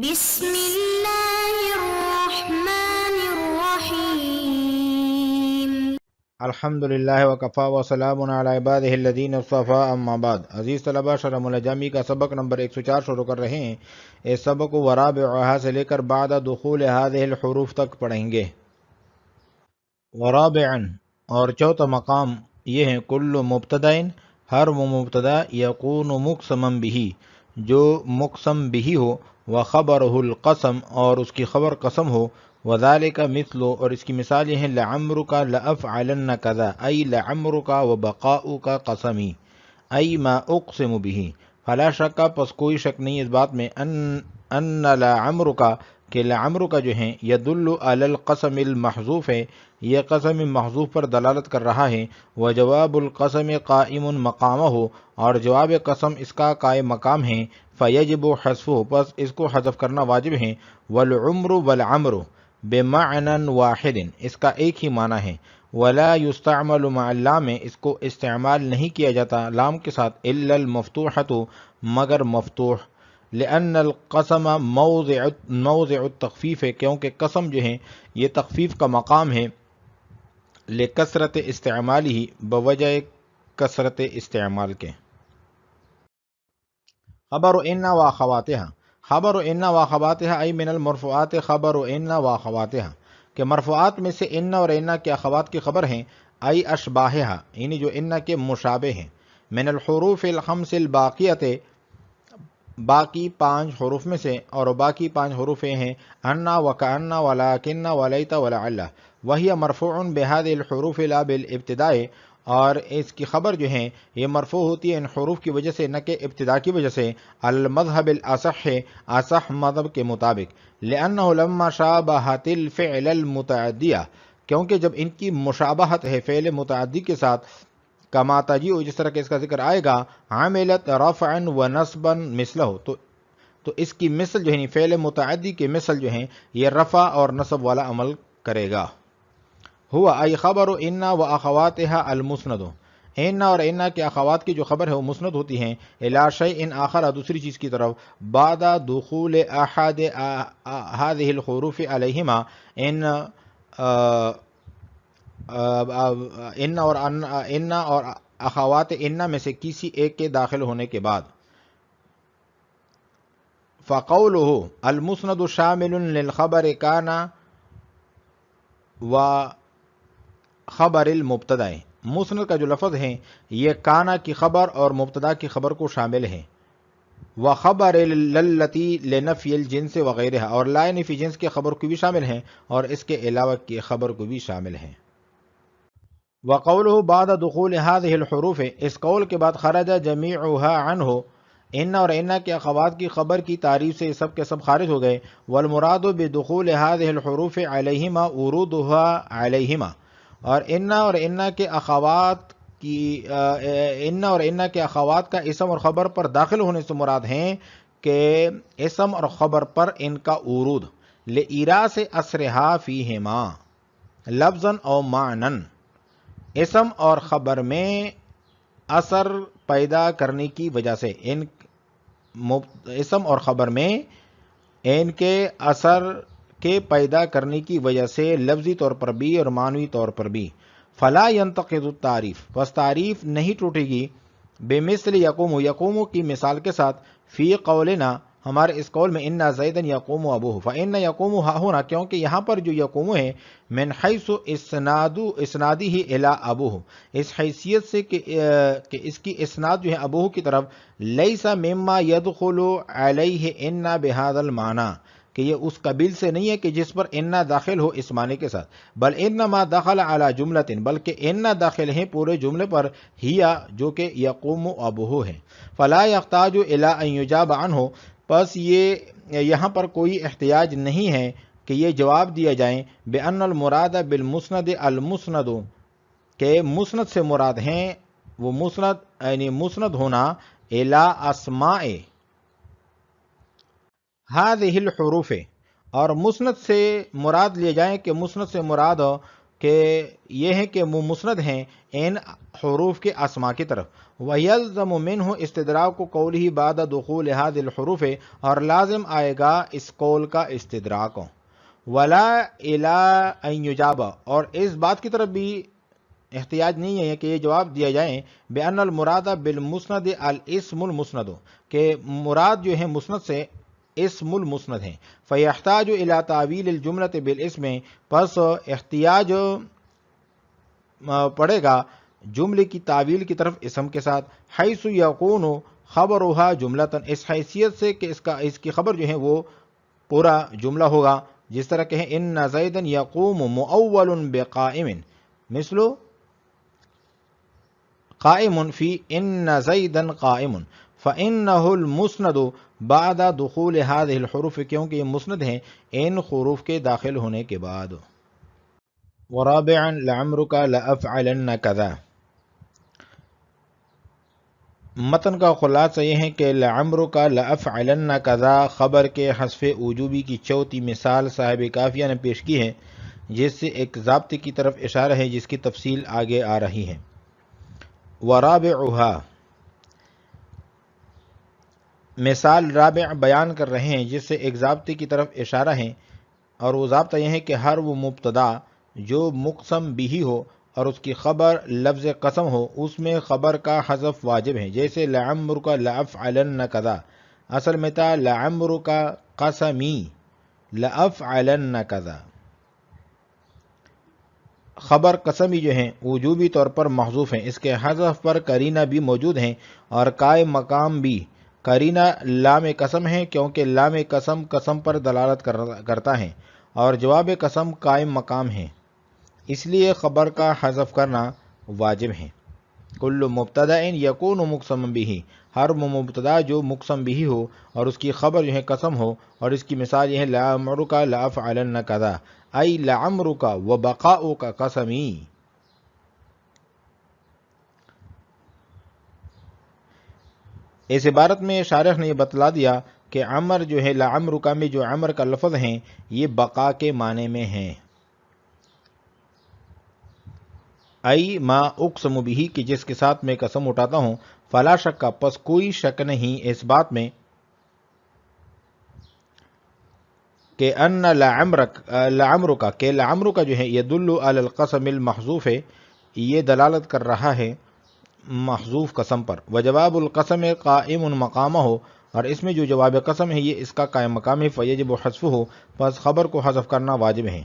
بسم اللہ الرحمن الرحیم۔ الحمدللہ وکفا وسلام علی عبادہ الذین اصطفیٰ اما بعد۔ عزیز طلبہ، شرح الجامی کا سبق نمبر 104 شروع کر رہے ہیں۔ اس سبق کو ورابعها سے لے کر بعد دخول هذه الحروف تک پڑھیں گے۔ ورابعا اور چوتھا مقام یہ ہے کل مبتدئ، ہر وہ مبتدا یکون مقسما به جو مقسم به ہو، وخبرہ القسم اور اس کی خبر قسم ہو، وذالک مثل اور اس کی مثال یہ ہے لعمرک لأفعلن کذا ای لعمرک وبقاؤک قسمی ای ما اقسم به، فلا شک پس کوئی شک نہیں اس بات میں ان لعمرک کہ لعمرک جو ہیں یدل علی القسم المحذوف ہے، یہ قسم محذوف پر دلالت کر رہا ہے، وجواب القسم قائم مقامہ اور جواب قسم اس کا قائم مقام ہے، فیجب حذفہ پس اس کو حذف کرنا واجب ہے، والعمر والعمر بمعنى واحد اس کا ایک ہی معنی ہے، ولا یستعمل مع اللام اس کو استعمال نہیں کیا جاتا لام کے ساتھ، الا المفتوحۃ مگر مفتوح، لأن القسم موضع التخفیف ہے کیونکہ قسم جو ہے یہ تخفیف کا مقام ہے، لکثرت استعمالی بوجہ کثرت استعمال کے۔ خبر ان و اخواتها، خبر ان و اخواتها ای من المرفوعات خبر ان و اخواتها کہ مرفوعات میں سے ان اور ان کے اخوات کی خبر ہیں، ای اشباہها یعنی جو ان کے مشابہ ہیں، من الحروف الخمس الباقیت باقی 5 حروف میں سے، اور باقی 5 حروف ہیں انا وکأن ولکن ولیت ولعل، وہی مرفوع بهذه الحروف لا بالابتداء اور اس کی خبر جو ہیں یہ مرفوع ہوتی ہے ان حروف کی وجہ سے نہ کہ ابتدا کی وجہ سے، المذهب الاصح اصح مذہب کے مطابق، لأنه لما شابہت الفعل المتعدیہ کیونکہ جب ان کی مشابہت ہے فعل متعدی کے ساتھ، کما تجیء جس طرح کہ اس کا ذکر آئے گا، عملت رفعا ونصبا مثلہ تو اس کی مثل جو ہے فعل متعدی کے مثل جو ہیں یہ رفع اور نصب والا عمل کرے گا۔ ہوا ای خبر ان و اخواتها المسند، ان اور ان کے اخوات کی جو خبر ہے وہ مسند ہوتی ہیں، الی شیء آخر دوسری چیز کی طرف، بعد دخول احد هذه الحروف علیہما ان اور اخوات ان میں سے کسی ایک کے داخل ہونے کے بعد۔ فقوله المسند شامل للخبر کان و خبر المبتدا، مسند کا جو لفظ ہے یہ کانا کی خبر اور مبتدا کی خبر کو شامل ہے، وخبر التی لنفی الجنس وغیرہ اور لا نفی جنس کی خبر کو بھی شامل ہیں اور اس کے علاوہ کی خبر کو بھی شامل ہیں۔ وقوله بعد دخول هذه الحروف اس قول کے بعد خرج جمیعها عنه، ان اور ان کے اخوات کی خبر کی تعریف سے سب کے سب خارج ہو گئے، والمراد بدخول هذه الحروف علیہما ورودها علیہما اور ان کے اخوات کا اسم اور خبر پر داخل ہونے سے مراد ہیں کہ اسم اور خبر پر ان کا ورود، لإیراث اثرها فیہما لفظا او معنی، اسم اور خبر میں اثر پیدا کرنے کی وجہ سے، اسم اور خبر میں ان کے اثر کے پیدا کرنے کی وجہ سے لفظی طور پر بھی اور معنوی طور پر بھی، فلا ينتقض التعریف بس تعریف نہیں ٹوٹے گی، بمثل یقوم کی مثال کے ساتھ، فی قولنا ہمارے اس قول میں ان زیدا یقوم ابوہ، فان یقوم ہونا کیونکہ یہاں پر جو یقوم ہے من حیث اسنادہ الی ابوہ اس حیثیت سے کہ اس کی اسناد جو ہے ابوہ کی طرف، لیس مما يدخل علیہ ان بهذا المعنی کہ یہ اس قبیل سے نہیں ہے کہ جس پر انا داخل ہو اس معنی کے ساتھ، بل انما دخل علی جملۃ بلکہ انا داخل ہیں پورے جملے پر، ہیا جو کہ یقوم ابوہ ہے، فلا یحتاج الی ان یجاب عنہ پس یہ یہاں پر کوئی احتیاج نہیں ہے کہ یہ جواب دیا جائیں، بان المراد بالمسند المسند کہ مسند سے مراد ہیں وہ مسند یعنی مسند ہونا، الی اسماء هذه الحروف اور مسند سے مراد لیے جائیں کہ مسند سے مراد کہ یہ ہے کہ وہ مسند ہیں ان حروف کے اسما کی طرف. وَيَلْزَمُ مِنْهُ اسْتِدْرَاكُ قَوْلِهِ بَعْدَ دُخُولِ هَذِهِ الْحُرُوفِ اور لازم آئے گا اس قول کا استدراک. وَلَا إِلَىٰ أَن يُجَابَ اور اس بات کی طرف بھی احتیاج نہیں ہے کہ یہ جواب دیا جائے بأن المراد بالمسند الاسم المسند کہ مراد جو ہے مسند سے اسم المسند ہیں. فیحتاج الی تعویل الجملۃ بالاسم پس احتیاج پڑے گا جملے کی تعویل کی طرف اسم کے ساتھ. حیث یکون خبرها جملۃ اس حیثیت سے کہ اس کی خبر جو ہے وہ پورا جملہ ہوگا. جس طرح کہ ان زیدا یقوم مؤول بقائم مثل قائم فی ان زیدا قائم فإنه المسند بعد دخول هذه الحروف کیونکہ یہ مسند ہیں ان حروف کے داخل ہونے کے بعد. ورابعا لعمرك لأفعلن كذا متن کا خلاصہ یہ ہے کہ لعمرك لأفعلن كذا خبر کے حذف وجوبی کی چوتھی مثال صاحب کافیہ نے پیش کی ہے جس سے ایک ضابطے کی طرف اشارہ ہے جس کی تفصیل آگے آ رہی ہے. ورابعها مثال رابع بیان کر رہے ہیں جس سے ایک ضابطے کی طرف اشارہ ہے اور وہ ضابطہ یہ ہے کہ ہر وہ مبتدا جو مقسم بھی ہو اور اس کی خبر لفظ قسم ہو اس میں خبر کا حذف واجب ہے. جیسے لعمرک لأفعلن کذا اصل میں تھا لعمرک قسمی لأفعلن کذا. خبر قسمی جو ہیں وجوبی طور پر محذوف ہیں. اس کے حذف پر قرینہ بھی موجود ہیں اور قائم مقام بھی قرینہ لام قسم ہے کیونکہ لام قسم قسم پر دلالت کرتا ہے اور جواب قسم قائم مقام ہے اس لیے خبر کا حذف کرنا واجب ہے. کل مبتدا یکون مقسم بھی ہر مبتدا جو مقسم بھی ہو اور اس کی خبر جو ہے قسم ہو اور اس کی مثال یہ ہے لعمرک لأفعلن کذا ای لعمرک وبقاؤک قسمی. اس عبارت میں شارح نے یہ بتلا دیا کہ عمر جو ہے لعمرک میں جو عمر کا لفظ ہیں یہ بقا کے معنی میں ہیں. ای ما اقسم بھی کہ جس کے ساتھ میں قسم اٹھاتا ہوں. فلا شک کا پس کوئی شک نہیں اس بات میں کہ ان لعمرک کہ لعمرک جو ہے یدل علی القسم المحذوف یہ دلالت کر رہا ہے محذوف قسم پر. وجواب القسم قائم مقامہ ہو اور اس میں جو جواب قسم ہے یہ اس کا قائم مقام ہے. فیجب حذفہ پس خبر کو حذف کرنا واجب ہے.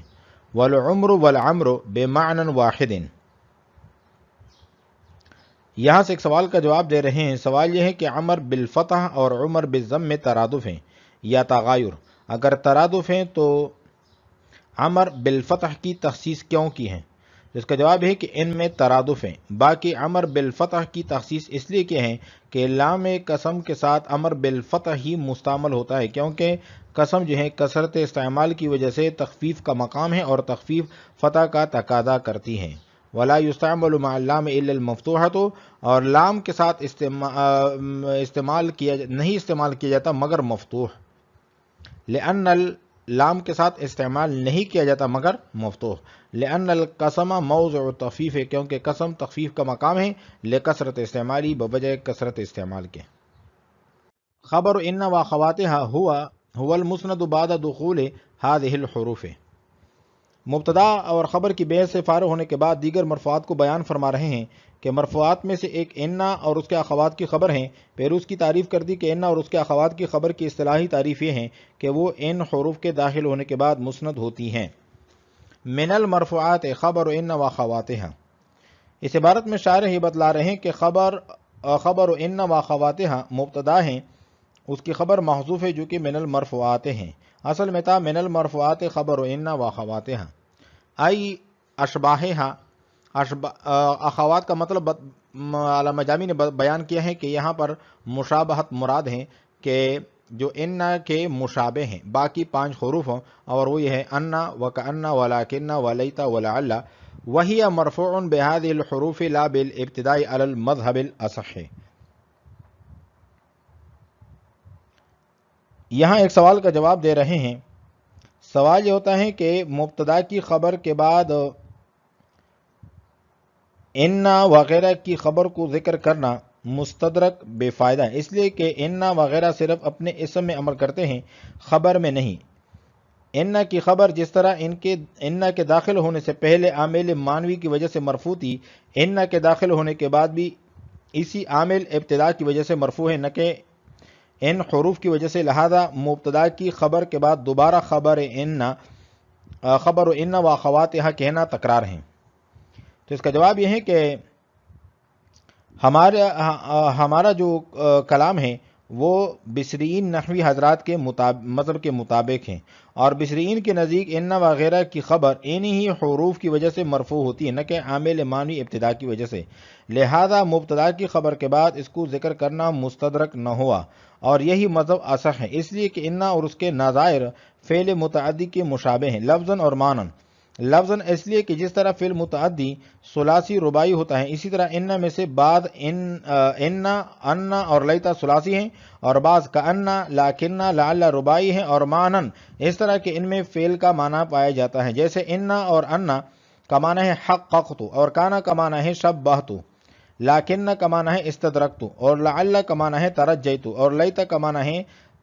والعمر والعمر بمعنى واحد یہاں سے ایک سوال کا جواب دے رہے ہیں. سوال یہ ہے کہ عمر بالفتح اور عمر بالضم میں ترادف ہیں یا تغایر. اگر ترادف ہیں تو عمر بالفتح کی تخصیص کیوں کی ہے؟ جس کا جواب ہے کہ ان میں ترادف ہیں. باقی عمر بالفتح کی تخصیص اس لیے کہ ہیں کہ لام قسم کے ساتھ عمر بالفتح ہی مستعمل ہوتا ہے کیونکہ قسم جو ہے کثرت استعمال کی وجہ سے تخفیف کا مقام ہے اور تخفیف فتح کا تقاضا کرتی ہے. ولا يستعمل مع اللام الا المفتوحة اور لام کے ساتھ نہیں استعمال کیا جاتا مگر مفتوح. لأن لام کے ساتھ استعمال نہیں کیا جاتا مگر مفتوح. لأن القسم موضع تخفیف ہے کیونکہ قسم تخفیف کا مقام ہے لکثرت استعمالی بوجہ کثرت استعمال کے. خبر ان واخواتها هو المسند بعد دخول هذه الحروف مبتدا اور خبر کی بحث سے فارغ ہونے کے بعد دیگر مرفوعات کو بیان فرما رہے ہیں کہ مرفوعات میں سے ایک انا اور اس کے اخوات کی خبر ہیں. پھر اس کی تعریف کر دی کہ انا اور اس کے اخوات کی خبر کی اصطلاحی تعریف یہ ہیں کہ وہ ان حروف کے داخل ہونے کے بعد مسند ہوتی ہیں. من المرفوعات خبر ان واخواتها اس عبارت میں شارح یہ بتلا رہے ہیں کہ خبر ان واخواتها مبتدا ہیں اس کی خبر محذوف ہے جو کہ من المرفوعات ہیں. اصل میں تھا من المرفوعات خبر ان واخواتها ای اشباہها اخوات کا مطلب علامہ جامی نے بیان کیا ہے کہ یہاں پر مشابہت مراد ہیں کہ جو ان کے مشابہ ہیں باقی 5 حروف ہوں اور وہ یہ ہے ان وکأن ولکن ولیت ولعل وہی مرفوع بهذه الحروف لا بالابتداء على المذهب الاصح. یہاں ایک سوال کا جواب دے رہے ہیں. سوال یہ ہوتا ہے کہ مبتدا کی خبر کے بعد انا وغیرہ کی خبر کو ذکر کرنا مستدرک بے فائدہ ہے، اس لیے کہ انا وغیرہ صرف اپنے اسم میں عمل کرتے ہیں، خبر میں نہیں۔ انا کی خبر جس طرح انا کے داخل ہونے سے پہلے عامل مانوی کی وجہ سے مرفوع تھی، انا کے داخل ہونے کے بعد بھی اسی عامل ابتدا کی وجہ سے مرفوع ہے، نہ کہ ان حروف کی وجہ سے، لہذا مبتدا کی خبر کے بعد دوبارہ خبر و انا و اخواتہا کہنا تکرار ہیں۔ تو اس کا جواب یہ ہے کہ ہمارا جو کلام ہے وہ بصریین نحوی حضرات کے مطلب کے مطابق ہیں، اور بصریین کے نزدیک انا وغیرہ کی خبر انہی ہی حروف کی وجہ سے مرفوع ہوتی ہے، نہ کہ عامل معنوی ابتدا کی وجہ سے، لہذا مبتدا کی خبر کے بعد اس کو ذکر کرنا مستدرک نہ ہوا، اور یہی مذہب اصح ہے، اس لیے کہ انا اور اس کے نظائر فعل متعدی کے مشابہ ہیں لفظاً اور معنن۔ لفظاً اس لیے کہ جس طرح فعل متعدی ثلاثی رباعی ہوتا ہے، اسی طرح انا میں سے بعض انا، انا اور لیتا ثلاثی ہیں، اور بعض کانا، لاکنہ، لعل رباعی ہیں، اور معنن اس طرح کہ ان میں فعل کا معنی پایا جاتا ہے، جیسے انا اور انا کا معنی ہے حققت، اور کانا کا معنی ہے شبہت، لاکنہ کا معنی ہے استدرکت، اور لعل کا معنی ہے ترجیت، اور لیتا کا معنی ہے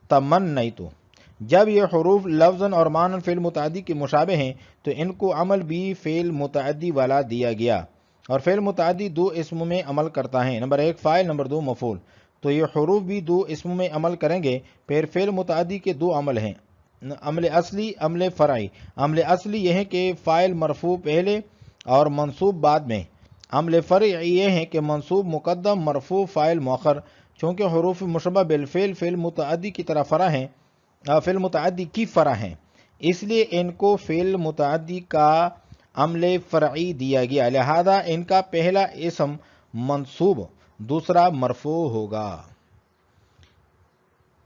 تمنیت۔ جب یہ حروف لفظاً اور معنن فعل متعدی کے مشابہ ہیں تو ان کو عمل بھی فعل متعدی والا دیا گیا، اور فعل متعدی دو اسموں میں عمل کرتا ہے، نمبر 1 فاعل، نمبر 2 مفعول، تو یہ حروف بھی دو اسموں میں عمل کریں گے۔ پھر فعل متعدی کے دو عمل ہیں، عمل اصلی، عمل فرعی۔ عمل اصلی یہ ہے کہ فاعل مرفوع پہلے اور منصوب بعد میں، عمل فرعی یہ ہے کہ منصوب مقدم، مرفوع فاعل مؤخر۔ چونکہ حروف مشبہ بالفعل فعل متعدی کی طرح فرع ہیں، فعل متعدی کی فرع ہیں، اس لیے ان کو فعل متعدی کا عمل فرعی دیا گیا، لہذا ان کا پہلا اسم منصوب، دوسرا مرفوع ہوگا۔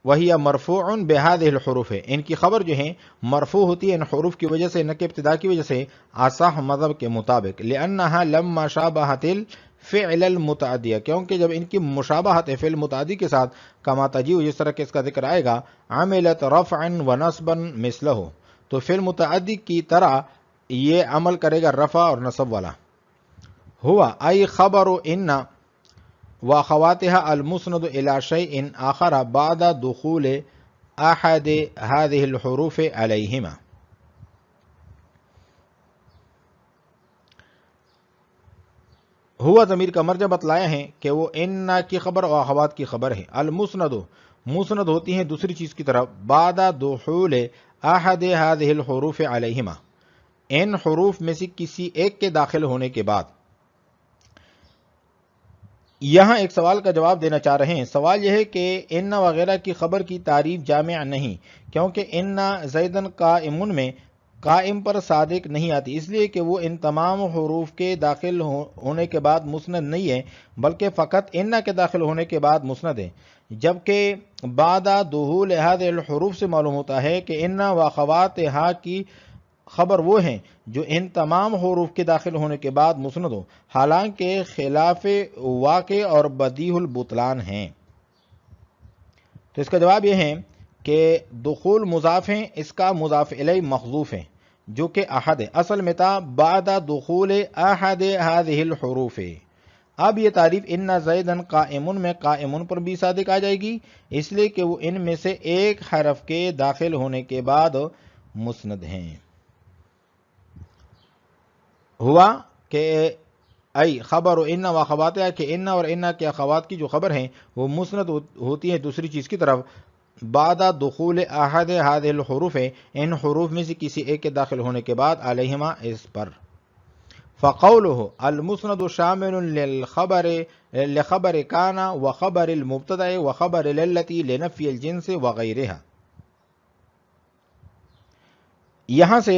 وہی مرفوع بہذہ الحروف، ان کی خبر جو ہے مرفوع ہوتی ہے ان حروف کی وجہ سے، نہ کہ ابتدا کی وجہ سے، اصح مذہب کے مطابق، لأنها لما شابہت الفعل المتعدیہ، کیونکہ جب ان کی مشابہت ہے فعل متعدی کے ساتھ، کما تجیء جس طرح کہ اس کا ذکر آئے گا، عملت رفعا ونصبا مثلہ، تو فعل متعدی کی طرح یہ عمل کرے گا رفع اور نصب والا۔ ہوا ای خبر ان واخواتها المسند الى شيء آخر بعد دخول احد هذه الحروف عليهما۔ ہوا ضمیر کا مرجع بتلایا ہے کہ وہ ان کی خبر اور اخوات کی خبر ہے۔ المسند، مسند ہوتی ہیں دوسری چیز کی طرف، بعد دخول احد هذه الحروف عليهما، ان حروف میں سے کسی ایک کے داخل ہونے کے بعد۔ یہاں ایک سوال کا جواب دینا چاہ رہے ہیں۔ سوال یہ ہے کہ ان وغیرہ کی خبر کی تعریف جامع نہیں، کیونکہ ان زیدن قائمن میں قائم پر صادق نہیں آتی، اس لیے کہ وہ ان تمام حروف کے داخل ہونے کے بعد مسند نہیں ہے، بلکہ فقط ان کے داخل ہونے کے بعد مسند ہے، جبکہ بعد دخول هذه الحروف سے معلوم ہوتا ہے کہ ان واخواتها کی خبر وہ ہیں جو ان تمام حروف کے داخل ہونے کے بعد مسند ہو، حالانکہ خلاف واقع اور بدیع البطلان ہیں۔ تو اس کا جواب یہ ہے کہ دخول مضاف ہیں، اس کا مضاف الیہ محذوف ہے جو کہ احد ہے، اصل میں تھا بعد دخول احد هذه الحروف۔ اب یہ تعریف ان زیدن قائمن میں قائمن پر بھی صادق آ جائے گی، اس لیے کہ وہ ان میں سے ایک حرف کے داخل ہونے کے بعد مسند ہیں۔ ہوا کہ ای خبر ان و اخواتها کہ ان اور ان کے اخوات کی جو خبر ہیں وہ مسند ہوتی ہیں دوسری چیز کی طرف، بعد دخول احد هذه الحروف، ان حروف میں سے کسی ایک کے داخل ہونے کے بعد، علیہما اس پر۔ فقوله المسند شامل لخبر کان وخبر المبتدا وخبر التي لنفی الجنس وغیرها۔ یہاں سے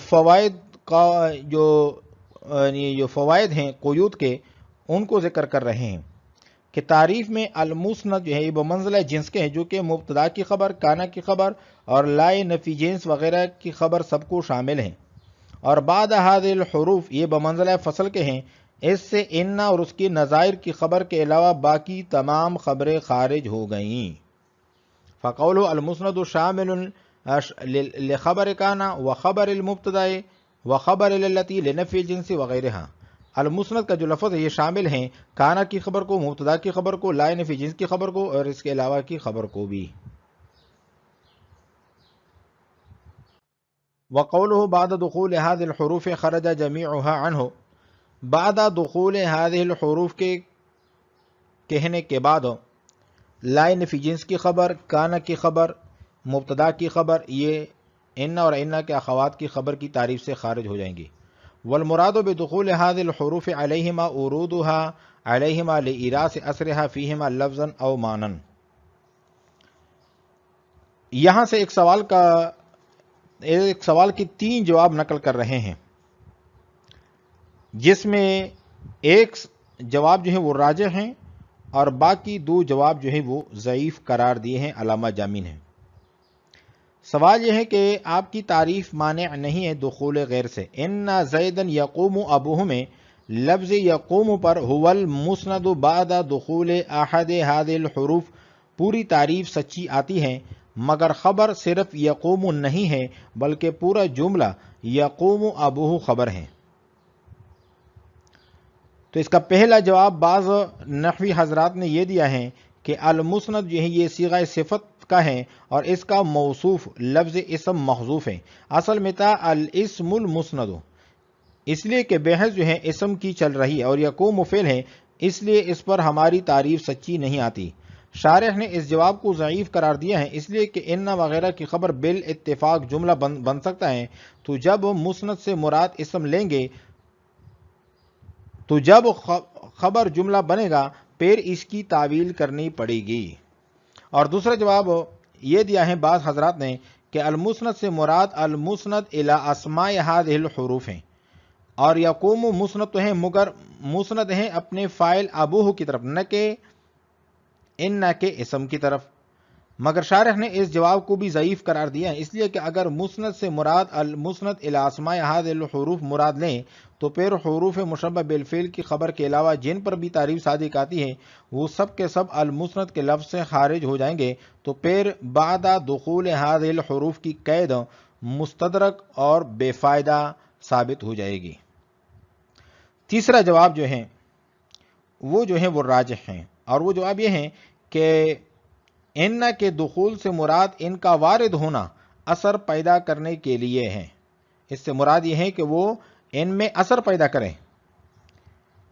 فوائد کا جو فوائد ہیں قیود کے، ان کو ذکر کر رہے ہیں کہ تعریف میں المسند جو ہے یہ بمنزلہ جنس کے ہیں، جو کہ مبتدا کی خبر، کانا کی خبر اور لائے نفی جنس وغیرہ کی خبر سب کو شامل ہیں، اور بعد هذه الحروف یہ بمنزلہ فصل کے ہیں، اس سے ان اور اس کی نظائر کی خبر کے علاوہ باقی تمام خبریں خارج ہو گئیں۔ فقول المسند شامل لخبر کانا وخبر المبتدا وخبر التي لنفی الجنس وغیرها۔ المسند کا جو لفظ ہے یہ شامل ہیں کانا کی خبر کو، مبتدا کی خبر کو، لا نفی جنس کی خبر کو اور اس کے علاوہ کی خبر کو بھی۔ وقوله بعد دخول هذه الحروف خرج جميعها عنه، بعد دخول هذه الحروف کے کہنے کے بعد لا نفی جنس کی خبر، کانا کی خبر، مبتدا کی خبر، یہ ان اور ان کے اخوات کی خبر کی تعریف سے خارج ہو جائیں گی۔ والمراد بدخول هذه الحروف علیہما ورودها علیہما لإراث اثرها فیہما لفظا او معنی۔ یہاں سے ایک سوال کی 3 جواب نقل کر رہے ہیں، جس میں ایک جواب جو ہے وہ راجح ہیں اور باقی 2 جواب جو ہے وہ ضعیف قرار دیے ہیں علامہ جامی نے۔ سوال یہ ہے کہ آپ کی تعریف مانع نہیں ہے دخول غیر سے۔ ان زیدن یقوم ابوہ میں لفظ یقوم پر هو المسند بعد دخول احد هذه الحروف پوری تعریف سچی آتی ہے، مگر خبر صرف یقوم نہیں ہے بلکہ پورا جملہ یقوم ابوہ خبر ہے۔ تو اس کا پہلا جواب بعض نحوی حضرات نے یہ دیا ہے کہ المسند جو ہے یہ صیغہ صفت کا ہے اور اس کا موصوف لفظ اسم محذوف ہے۔ اصل میں تھا الاسم المسند، اس لیے کہ بحث جو ہے اسم کی چل رہی ہے اور یقوم فعل ہے، اس لیے اس پر ہماری تعریف سچی نہیں آتی۔ شارح نے اس جواب کو ضعیف قرار دیا ہے اس لیے کہ ان وغیرہ کی خبر بالاتفاق جملہ بن سکتا ہے، تو جب مسند سے مراد اسم لیں گے تو جب خبر جملہ بنے گا پھر اس کی تعویل کرنی پڑے گی۔ اور دوسرا جواب یہ دیا ہے بعض حضرات نے کہ المسند سے مراد المسند الی اسماء هذه الحروف ہیں، اور یقوم مسند تو ہیں مگر مسند ہیں اپنے فاعل ابوہ کی طرف، نہ کہ ان کے اسم کی طرف۔ مگر شارح نے اس جواب کو بھی ضعیف قرار دیا ہے اس لیے کہ اگر مسند سے مراد المسند الی اسماء هذه الحروف مراد لیں تو پھر حروف مشبہ بالفعل کی خبر کے علاوہ جن پر بھی تعریف صادق آتی ہے وہ سب کے سب المسند کے لفظ سے خارج ہو جائیں گے، تو پھر بعد دخول هذه الحروف کی قید مستدرک اور بے فائدہ ثابت ہو جائے گی۔ تیسرا جواب جو ہے وہ راجح ہیں، اور وہ جواب یہ ہے کہ ان کے دخول سے مراد ان کا وارد ہونا اثر پیدا کرنے کے لیے ہے۔ اس سے مراد یہ ہے کہ وہ ان میں اثر پیدا کریں،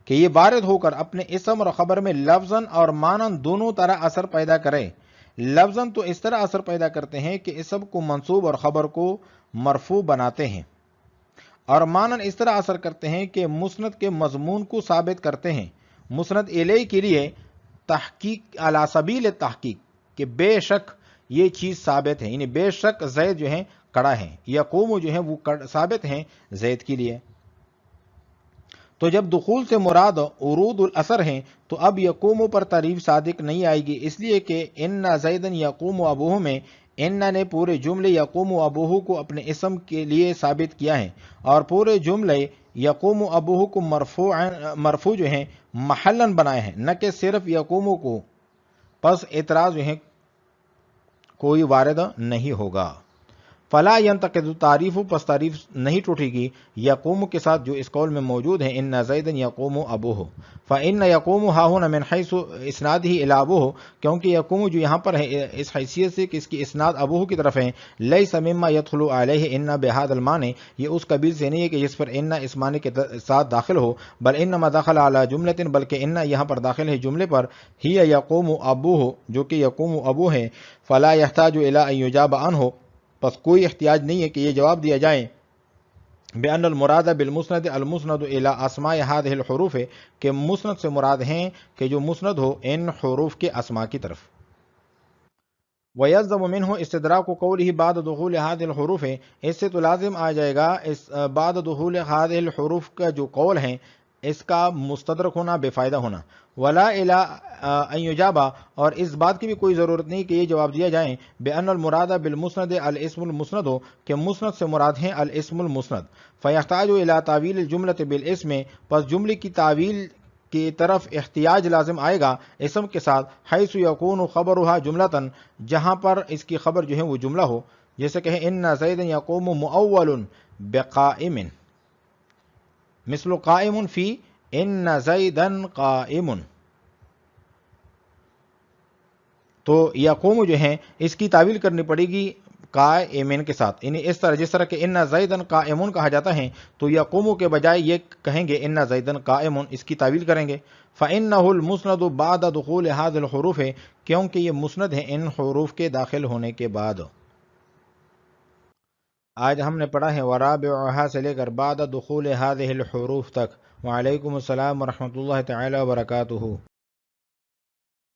کہ یہ وارد ہو کر اپنے اسم اور خبر میں لفظاً اور معناً دونوں طرح اثر پیدا کرے۔ لفظاً تو اس طرح اثر پیدا کرتے ہیں کہ اسم کو منصوب اور خبر کو مرفوع بناتے ہیں، اور معناً اس طرح اثر کرتے ہیں کہ مسند کے مضمون کو ثابت کرتے ہیں۔ مسند الیہ کے لیے تحقیق علی سبیل تحقیق کہ بے شک یہ چیز ثابت ہے، یعنی بے شک زید جو ہیں کڑا ہے، یقوم جو ہیں وہ ثابت ہیں زید کے لیے۔ تو جب دخول سے مراد عروض الاثر ہیں تو اب یقوم پر تعریف صادق نہیں آئے گی، اس لیے کہ ان زیدن یقوم ابوہ میں ان نے پورے جملے یقوم ابوہ کو اپنے اسم کے لیے ثابت کیا ہے، اور پورے جملے یقوم ابوہ کو مرفوع جو ہیں محلاً بنائے ہیں، نہ کہ صرف یقوم کو۔ پس اعتراض جو ہے کوئی وارد نہیں ہوگا۔ فلا ينتقد تعریف، پس تعریف نہیں ٹوٹے گی یقوم کے ساتھ جو اس قول میں موجود ہے ان زیدا یقوم ابوہ، فان یقوم ہا ہنا من حیث اسنادہ الی ابوہ، کیونکہ یقوم جو یہاں پر ہے اس حیثیت سے کہ اس کی اسناد ابوہ کی طرف ہے، لیس مما يدخل علیہ ان بهذا المعنی، یہ اس قبیل سے نہیں ہے کہ جس پر ان اس معنی کے ساتھ داخل ہو، بل انما دخل علی جملۃ، بلکہ ان یہاں پر داخل ہے جملے پر، ہی یقوم ابوہ جو کہ یقوم ابوہ ہے، فلا يحتاج الی ان یجاب عنہ، پس کوئی احتیاج نہیں ہے کہ یہ جواب دیا جائے بأن المراد بالمسند المسند الى اسماء هذه الحروف، کہ مسند سے مراد ہیں کہ جو مسند ہو ان حروف کے اسماء کی طرف۔ ويلزم منه استدراك قوله بعد دخول هذه الحروف، اس سے تو لازم آ جائے گا بعد دخول هذه الحروف کا جو قول ہے اس کا مستدرک ہونا، بے فائدہ ہونا۔ ولا الی ان یجاب، اور اس بات کی بھی کوئی ضرورت نہیں کہ یہ جواب دیا جائے بان المراد بالمسند الاسم المسند، کہ مسند سے مراد ہیں الاسم المسند، فیحتاج الی تعویل الجملۃ بالاسم، پس جملے کی تعویل کی طرف احتیاج لازم آئے گا اسم کے ساتھ، حیث یکون خبرها جملۃ، جہاں پر اس کی خبر جو ہے وہ جملہ ہو، جیسے کہیں ان زید یقوم مؤول بقائم، مثل قائم فی ان زیدن قائم، تو یقوم جو ہے اس کی تعویل کرنی پڑے گی قائمن کے ساتھ، یعنی اس طرح جس طرح کہ ان زیدن قائمن کہا جاتا ہے تو یقوم کے بجائے یہ کہیں گے ان زیدن قائم، اس کی تعویل کریں گے۔ فإنه المسند بعد دخول هذه الحروف ہے، کیونکہ یہ مسند ہے ان حروف کے داخل ہونے کے بعد۔ آج ہم نے پڑھا ہے ورابعها سے لے کر بعد دخول هذه الحروف تک۔ وعلیکم السلام ورحمۃ اللہ تعالی وبرکاتہ۔